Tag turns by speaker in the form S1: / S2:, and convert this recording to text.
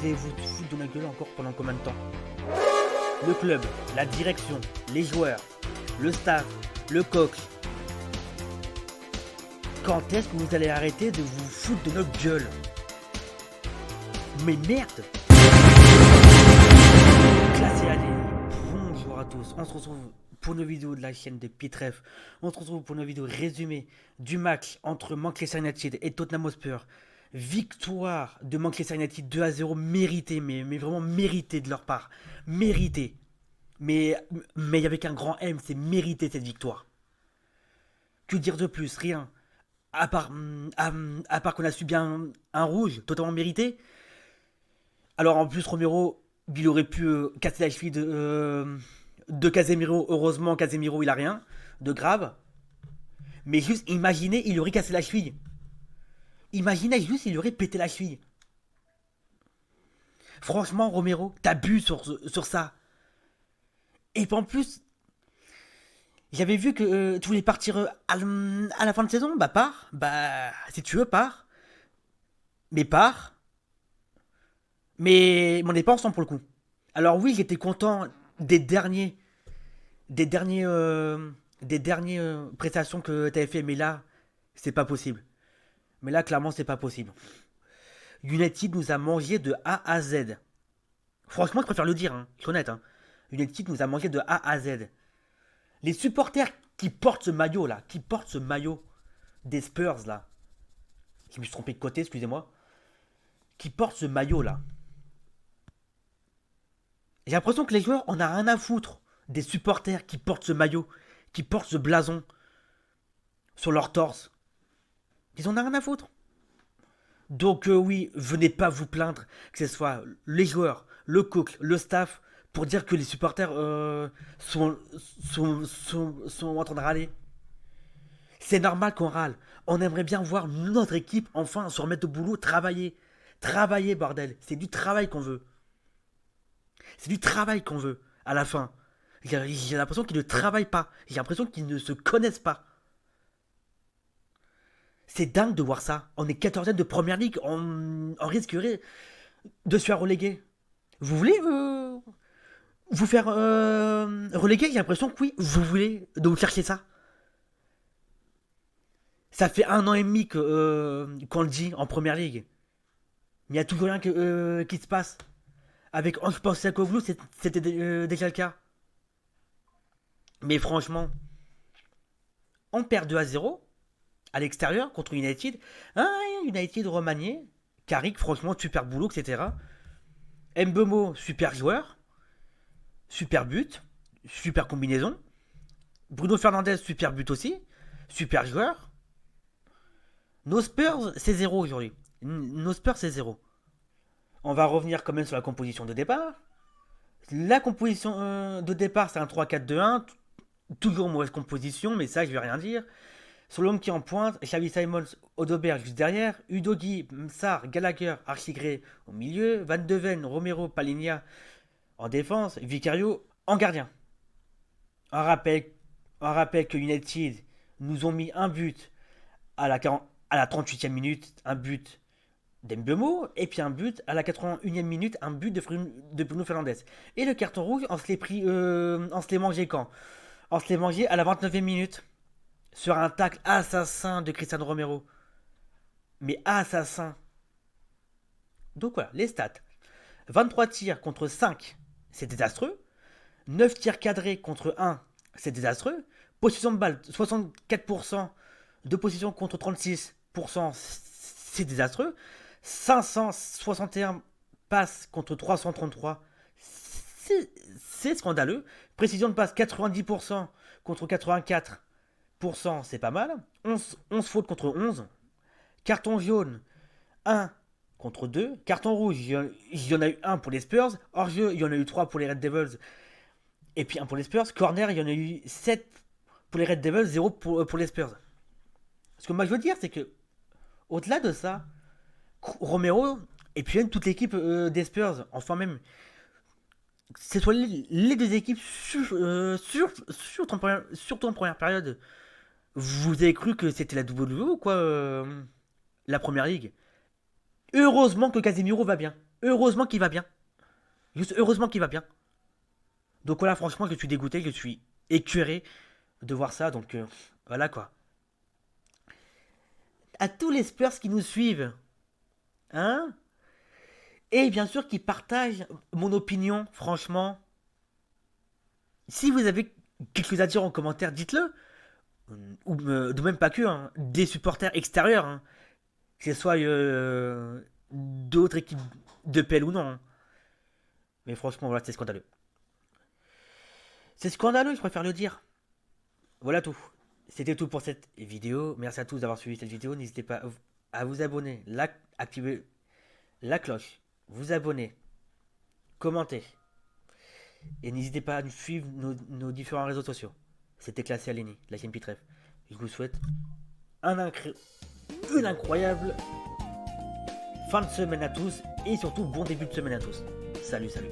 S1: allez vous foutre de ma gueule encore pendant combien de temps? Le club, la direction, les joueurs, le staff, le coach. Quand est-ce que vous allez arrêter de vous foutre de notre gueule? Mais merde! Classé allez, bonjour à tous, on se retrouve pour nos vidéos de la chaîne de Pitref. On se retrouve pour nos vidéos résumées du match entre Manchester United et Tottenham Hotspur. Victoire de Manchester United 2-0 méritée, mais vraiment méritée de leur part. Méritée. Mais avec un grand M, c'est mérité cette victoire. Que dire de plus? Rien. À part qu'on a subi un rouge totalement mérité. Alors en plus, Romero, il aurait pu casser la cheville de Casemiro. Heureusement, Casemiro, il a rien de grave. Mais juste, imaginez, il aurait cassé la cheville. Imaginez juste, il aurait pété la cheville. Franchement, Romero, t'abuses sur ça. Et puis en plus, j'avais vu que tu voulais partir à la fin de saison. Bah pars. Bah, si tu veux, pars. Mais pars. Mais mon dépense pour le coup. Alors oui, j'étais content des dernières prestations que tu avais fait, mais là, c'est pas possible. Mais là, clairement, c'est pas possible. United nous a mangé de A à Z. Franchement, je préfère le dire, hein. Je suis honnête. Hein. United nous a mangé de A à Z. Les supporters qui portent ce maillot là, des Spurs là, je me suis trompé de côté, excusez-moi, qui portent ce maillot là. J'ai l'impression que les joueurs, on a rien à foutre des supporters qui portent ce maillot, qui portent ce blason sur leur torse. Ils en ont rien à foutre. Donc oui, venez pas vous plaindre que ce soit les joueurs, le coach, le staff, pour dire que les supporters sont en train de râler. C'est normal qu'on râle. On aimerait bien voir notre équipe enfin se remettre au boulot, travailler. Travailler, bordel. C'est du travail qu'on veut. C'est du travail qu'on veut, à la fin. J'ai l'impression qu'ils ne travaillent pas. J'ai l'impression qu'ils ne se connaissent pas. C'est dingue de voir ça. On est 14e de première ligue. On risquerait de se faire reléguer. Vous voulez vous faire reléguer? J'ai l'impression que oui, vous voulez donc chercher ça. Ça fait 1 an et demi qu'on le dit en première ligue. Mais il n'y a toujours rien qui se passe. Avec Ange Postecoglou, c'était déjà le cas. Mais franchement, on perd 2-0 à l'extérieur contre United. United remanié. Carrick, franchement, super boulot, etc. Mbeumo, super joueur. Super but. Super combinaison. Bruno Fernandes, super but aussi. Super joueur. Nos Spurs, c'est 0 aujourd'hui. Nos Spurs, c'est 0. On va revenir quand même sur la composition de départ. La composition de départ, c'est un 3-4-2-1. Toujours mauvaise composition, mais ça, je vais rien dire. Sur l'homme qui en pointe, Xavi Simons, Odegaard juste derrière, Udogie, Msar, Gallagher, Archigré au milieu, Van de Ven, Romero, Palinha en défense, Vicario en gardien. On rappelle que United nous ont mis un but à la 38e minute, un but d'Mbeumo, et puis un but à la 81e minute, un but de Bruno Fernandes. Et le carton rouge, on se l'est mangé quand? On se l'est mangé à la 29e minute, sur un tacle assassin de Cristiano Romero. Mais assassin. Donc voilà, les stats. 23 tirs contre 5, c'est désastreux. 9 tirs cadrés contre 1, c'est désastreux. Possession de balle, 64% de possession contre 36%, c'est désastreux. 561 passes contre 333, c'est scandaleux. Précision de passe, 90% contre 84%, c'est pas mal. 11 fautes contre 11. Carton jaune, 1 contre 2. Carton rouge, il y en a eu 1 pour les Spurs. Hors jeu, il y en a eu 3 pour les Red Devils. Et puis 1 pour les Spurs. Corner, il y en a eu 7 pour les Red Devils, 0 pour les Spurs. Ce que moi je veux dire, c'est que, au-delà de ça, Romero, et puis même toute l'équipe des Spurs, enfin même, c'est soit les deux équipes, surtout en première période, vous avez cru que c'était la WWE ou quoi, la première ligue? Heureusement que Casemiro va bien. Heureusement qu'il va bien. Juste heureusement qu'il va bien. Donc voilà, franchement, je suis dégoûté, je suis écœuré de voir ça. Donc voilà quoi. À tous les Spurs qui nous suivent, hein, et bien sûr qui partagent mon opinion, franchement. Si vous avez quelque chose à dire en commentaire, dites-le. Ou de même pas que, hein, des supporters extérieurs, hein, que ce soit d'autres équipes de PL ou non, hein. Mais franchement, voilà, c'est scandaleux. C'est scandaleux, je préfère le dire. Voilà tout. C'était tout pour cette vidéo. Merci à tous d'avoir suivi cette vidéo. N'hésitez pas à vous abonner, activer la cloche, vous abonner, commenter. Et n'hésitez pas à nous suivre nos différents réseaux sociaux. C'était Classé Aleni, la chaîne Pitref. Je vous souhaite une incroyable fin de semaine à tous et surtout bon début de semaine à tous. Salut, salut.